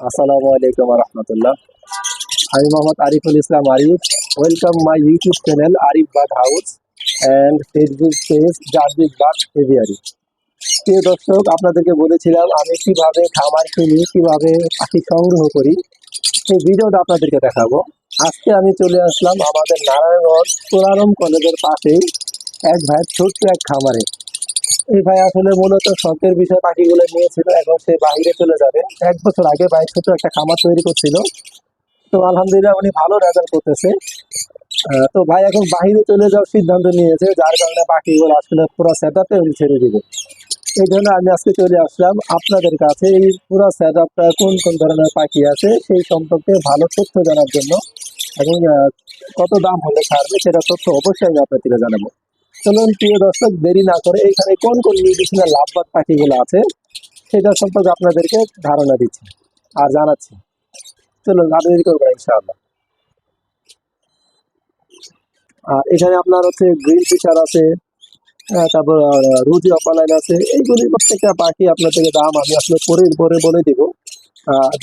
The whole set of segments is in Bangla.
আসসালামু আলাইকুম রহমতুল্লাহ। আমি Mohammad Ariful Islam Arif. Welcome my YouTube channel Arif bird house and Facebook page Jarjis bird aviary. প্রিয় দর্শক, আপনাদেরকে বলেছিলাম আমি কিভাবে খামার কিনি, কিভাবে পাখি সংগ্রহ করি, সেই ভিডিওটা আপনাদেরকে দেখাবো। আজকে আমি চলে আসলাম আমাদের নারায়ণগঞ্জ তুলারম কলেজের পাশেই এক ভাইয়ের ছোট্ট এক খামারে। এই ভাই আসলে মূলত শখের বিষয় পাখিগুলো নিয়েছিল, এখন সে বাইরে চলে যাবে। 1 বছর আগে ভাই ছোট একটা খামার তৈরি করছিল, তো আলহামদুলিল্লাহ উনি ভালো রেজাল্ট করতেছে। তো ভাই এখন বাইরে চলে যাওয়ার সিদ্ধান্ত নিয়েছে, যার কারণে পাখিগুলো আসলে পুরো সেটআপে উনি ছেড়ে দিবে। এই জন্য আমি আজকে চলে আসলাম আপনাদের কাছে এই পুরো সেটআপটা কোন কোন ধরনের পাখি আছে সেই সম্পর্কে ভালো তথ্য জানার জন্য, এবং কত দাম হলে ছাড়বে সেটা তথ্য অবশ্যই আমি আপনাদেরকে জানাবো। চলুন প্রিয় দর্শক, দেরি না করে এখানে কোন কোন নিউট্রিশনাল লাভবান পাখিগুলো আছে সেটা সম্পর্কে আপনাদেরকে ধারণা দিচ্ছি আর জানাচ্ছি। চলুন আর দেরি করবো না, ইনশাআল্লাহ। আর এখানে আপনার হচ্ছে গ্রিন ফিশার আছে, তারপর রুজি অপালাইন আছে। এইগুলি প্রত্যেকটা পাখি আপনাদেরকে দাম আমি আসলে পরে পরে বলে দিব।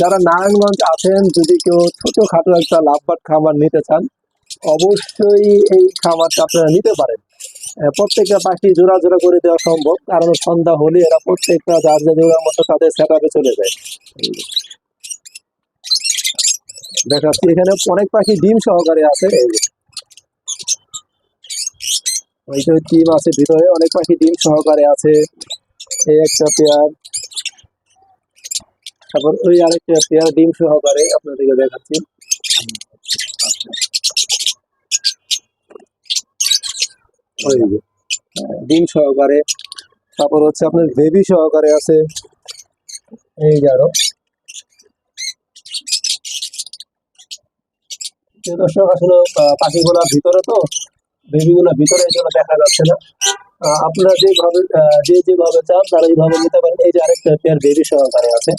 যারা নারায়ণগঞ্জ আছেন, যদি কেউ ছোটখাটো একটা লাভবান খামার নিতে চান, অবশ্যই এই খামারটা আপনারা নিতে পারেন। প্রত্যেকটা পাখি জোড়া জোড়া করে দেওয়া সম্ভব, কারণ সন্ধ্যা হলে এরা প্রত্যেকটা যার যে জোড়ার মতো তাদের সেটআপে চলে যায়। দেখাচ্ছি এখানে অনেক পাখি ডিম সহকারে আছে। ওই যে ডিম আছে ভিতরে, অনেক পাখি ডিম সহকারে আছে। এই একটা পেয়ার, তারপর ওই আরেকটা পেয়ার ডিম সহকারে আপনাদেরকে দেখাচ্ছি। ওই যে ডিম সহকারে, তারপর হচ্ছে আপনার বেবি সহকারে আছে। এই যে আরো দর্শক, আসলে পাখিগুলা ভিতরে তো, বেবিগুলা ভিতরে, এই জন্য দেখা যাচ্ছে না। আপনারা যেভাবে যেভাবে চান তারা এইভাবে নিতে পারেন। এই যে আরেকটা পেয়ার বেবি সহকারে আছে।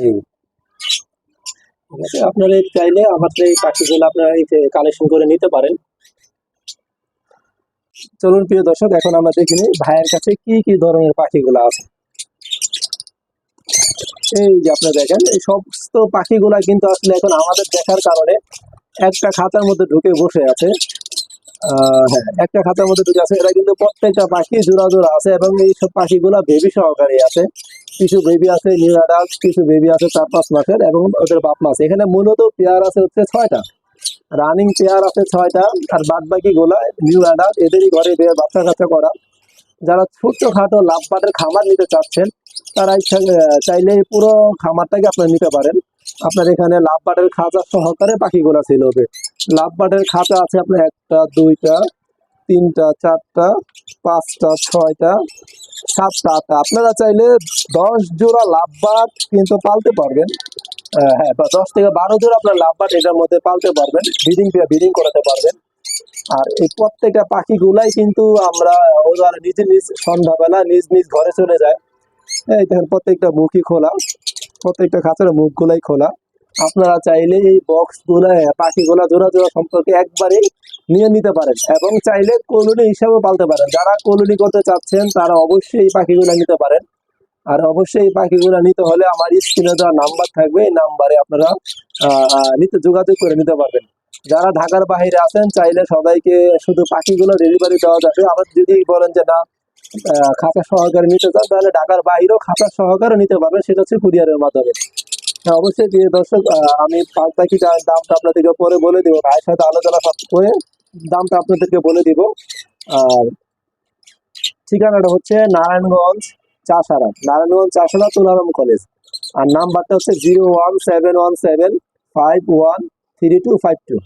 এই ঠিক আছে, আপনারা চাইলে আমাদের এই পাখিগুলো আপনারা এই কালেকশন করে নিতে পারেন। চলুন প্রিয় দর্শক, এখন আমরা দেখে নিই ভাইয়ের কাছে কি কি ধরনের পাখিগুলো আছে। এই যে আপনারা দেখেন, এই সমস্ত পাখিগুলা কিন্তু আসলে এখন আমাদের দেখার কারণে একটা খাঁচার মধ্যে ঢুকে বসে আছে। হ্যাঁ, একটা খাঁচার মধ্যে ঢুকে আছে। এরা কিন্তু প্রত্যেকটা পাখি জোড়া জোড়া আছে, এবং এই সব পাখিগুলা বেবি সহকারে আছে। কিছু বেবি আছে নিউ অ্যাডাল্ট, কিছু বেবি আছে 4-5 মাসের, এবং ওদের বাপ মাস। এখানে মূলত পেয়ার আছে হচ্ছে 6টা, রানিং পেয়ার আছে 6টা। আর বাদ বাকি গুলা নিউ অ্যাডাল্ট, এদেরই ঘরে বাচ্চা কাচ্চা করা। যারা ছোট্টখাটো লাভবাটের খামার নিতে চাচ্ছেন, তারা চাইলে পুরো খামারটাকে আপনারা নিতে পারেন। আপনার এখানে লাভবাটের খাঁচা সহকারে পাখিগুলা ছিল। লাভবাটের খাঁচা আছে আপনার 1টা 2টা 3টা 4টা 5টা 6টা 7টা 8টা। আপনারা চাইলে 10 জোড়া লাভবাট কিন্তু পালতে পারবেন। হ্যাঁ, বা 10 থেকে 12 জোড়া আপনার লাভবাট এটার মধ্যে পালতে পারবেন, ব্রিডিং করাতে পারবেন। আর এই প্রত্যেকটা পাখিগুলাই কিন্তু আমরা ওরা নিজ নিজ সন্ধ্যাবেলা নিজ নিজ ঘরে চলে যায়। এই দেখেন প্রত্যেকটা মুখই খোলা, প্রত্যেকটা খাঁচার মুখগুলাই খোলা। আপনারা চাইলে এই বক্স গুলা পাখিগুলা জোড়া জোড়া সম্পর্কে একবারে নিয়ে নিতে পারেন, এবং চাইলে কলোনি হিসাবেও পালতে পারেন। যারা কলোনি করতে চাচ্ছেন তারা অবশ্যই এই পাখিগুলা নিতে পারেন। আর অবশ্যই এই পাখিগুলা নিতে হলে আমার স্ক্রিনে দেওয়া নাম্বার থাকবে, এই নাম্বারে আপনারা যোগাযোগ করে নিতে পারবেন। যারা ঢাকার বাইরে আছেন, চাইলে সবাইকে শুধু পাখিগুলো ডেলিভারি দেওয়া যাবে। আবার যদি বলেন যে না, খাঁচা সহকারে নিতে চান, তাহলে ঢাকার বাইরেও খাঁচা সহকারে নিতে পারবেন, সেটা হচ্ছে কুরিয়ারের মাধ্যমে। হ্যাঁ, অবশ্যই প্রিয় দর্শক, আমি পাখিটার দামটা আপনাদেরকে পরে বলে দিব, ভাইয়ের সাথে আলোচনা করে দামটা আপনাদেরকে বলে দিব। আর ঠিকানাটা হচ্ছে নারায়ণগঞ্জ চাষারা তুলারাম কলেজ। আর নাম্বারটা হচ্ছে 01717513252।